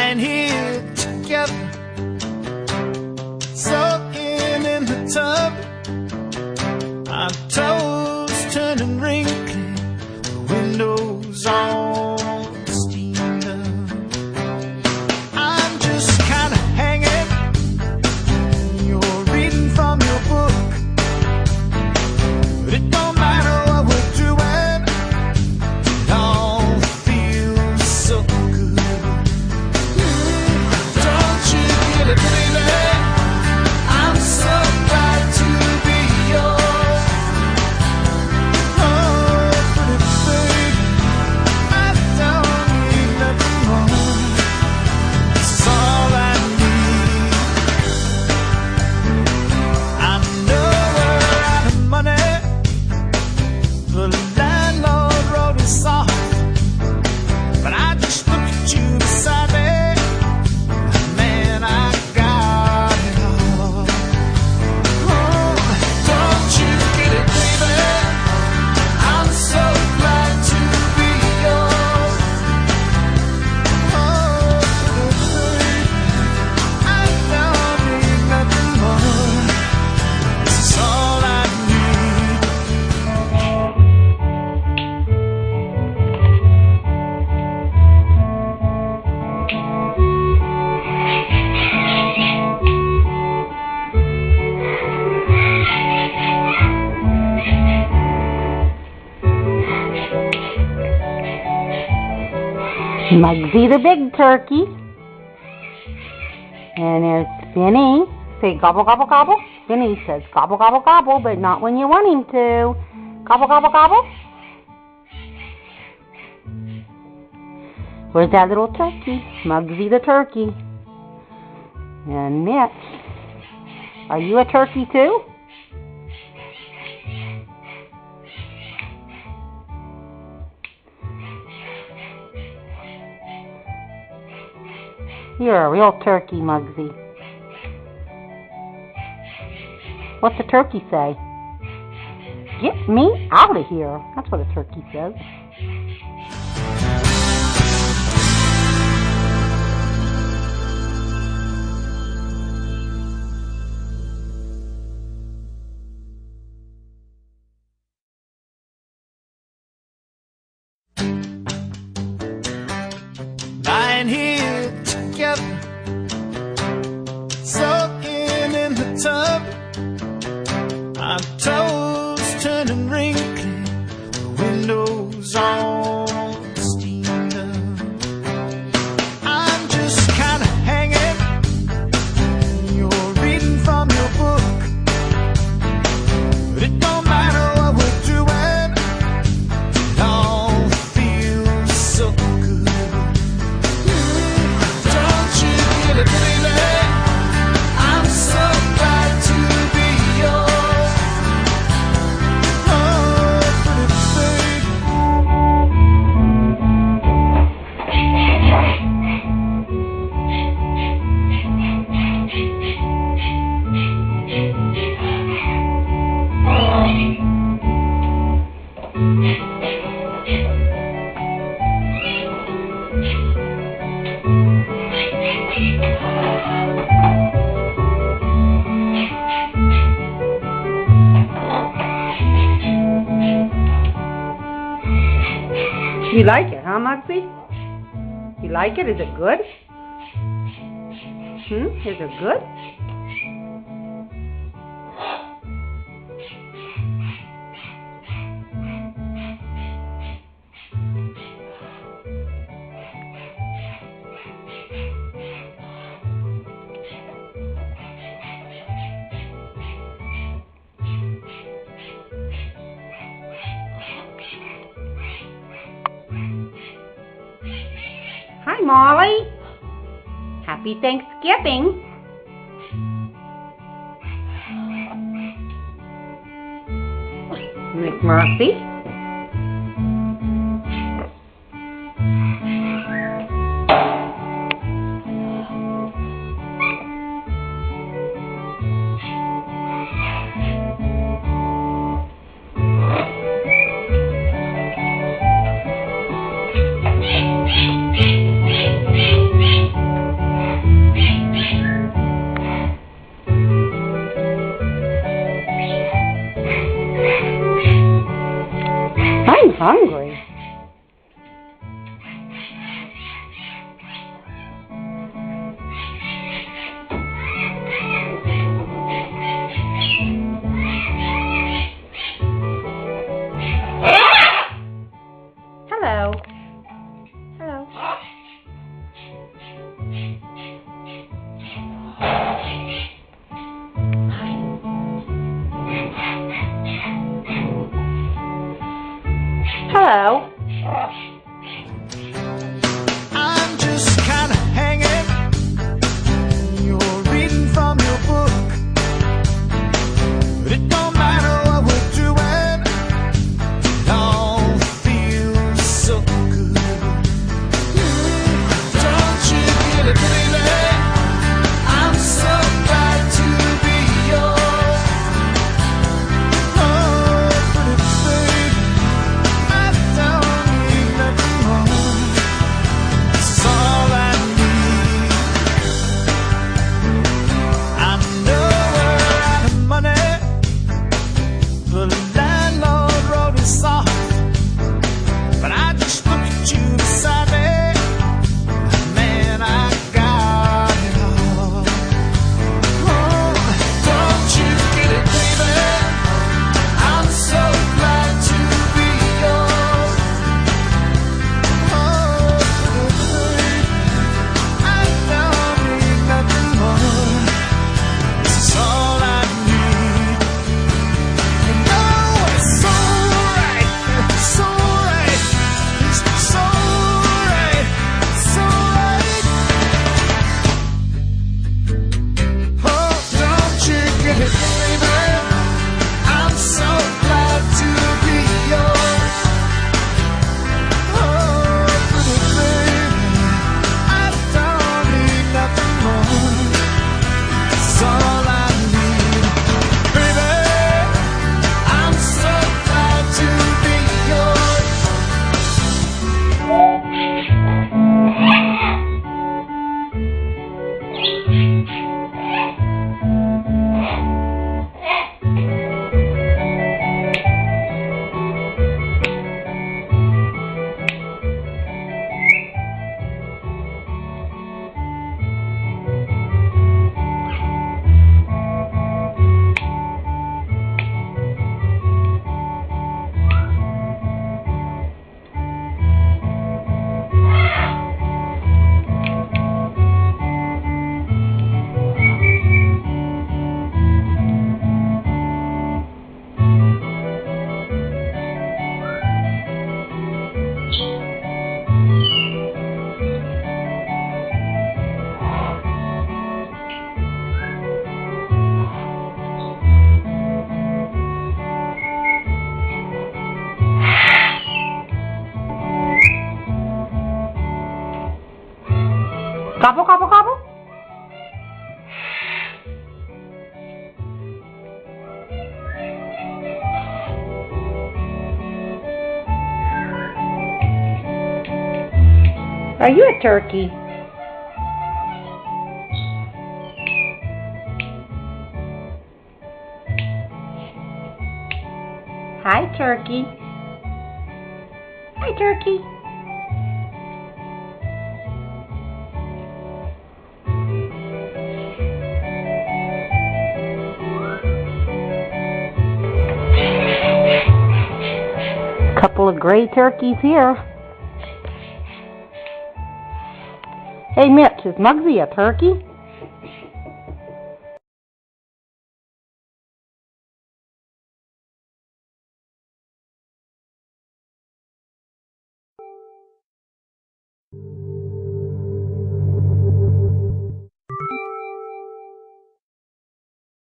lying here together, soaking in the tub, our toes turning wrinkly, the windows all steamed up. I'm just kind of hanging, you're reading from your book, but it don't matter what we're doing, it all feels so good. Don't you get it, baby? I'm so glad to be yours. Oh, pretty baby, I don't need nothing more. It's all I need. I know we're out of money, the landlord wrote us off, but I just look at you beside me, man, I got it all. Oh, don't you get it, baby? I'm so glad to be yours. Oh, baby, I don't need nothing more. This is all I need. Muggsy the big turkey. And there's Finny. Say gobble, gobble, gobble. Finny says gobble, gobble, gobble, but not when you want him to. Gobble, gobble, gobble. Where's that little turkey? Muggsy the turkey. And Mitch. Are you a turkey too? You're a real turkey, Muggsy. What's a turkey say? Get me out of here. That's what a turkey says. Lying here together, soaking in the tub, our toes turning wrinkly, the windows all steamed up. I'm just kind of hanging, you're reading from your book, but it don't matter what we're doing, it all feels so good. Don't you get it, baby? I'm so glad to be yours. Oh, pretty You like it, huh, Muggsy? You like it? Is it good? Is it good? Hi, Molly. Happy Thanksgiving. McMurphy. hungry. Hello. Hello. Hello. I'm just kind of hanging. You're reading from your book, but it don't matter what we're doing. It all feels so good. Don't you get it, baby? I'm so glad to be yours. Oh, pretty baby, I don't need nothing more. This is all I need. I know we're out of money. The landlord wrote us off, but I just look at you beside me. Man, I got it all. Oh, don't you get it, baby? I'm so glad to be yours. Oh, baby, I don't need nothing more. This is all I need. You know it's alright, it's alright, it's alright, it's alright. Oh, don't you get it, baby? I'm so glad to be yours. Oh, pretty baby, I don't need nothing more. It's all I need, baby. I'm so glad to be yours. Gobble, gobble, gobble. Are you a turkey? Hi, turkey. Hi, turkey. Couple of gray turkeys here. Hey, Mitch, is Muggsy a turkey?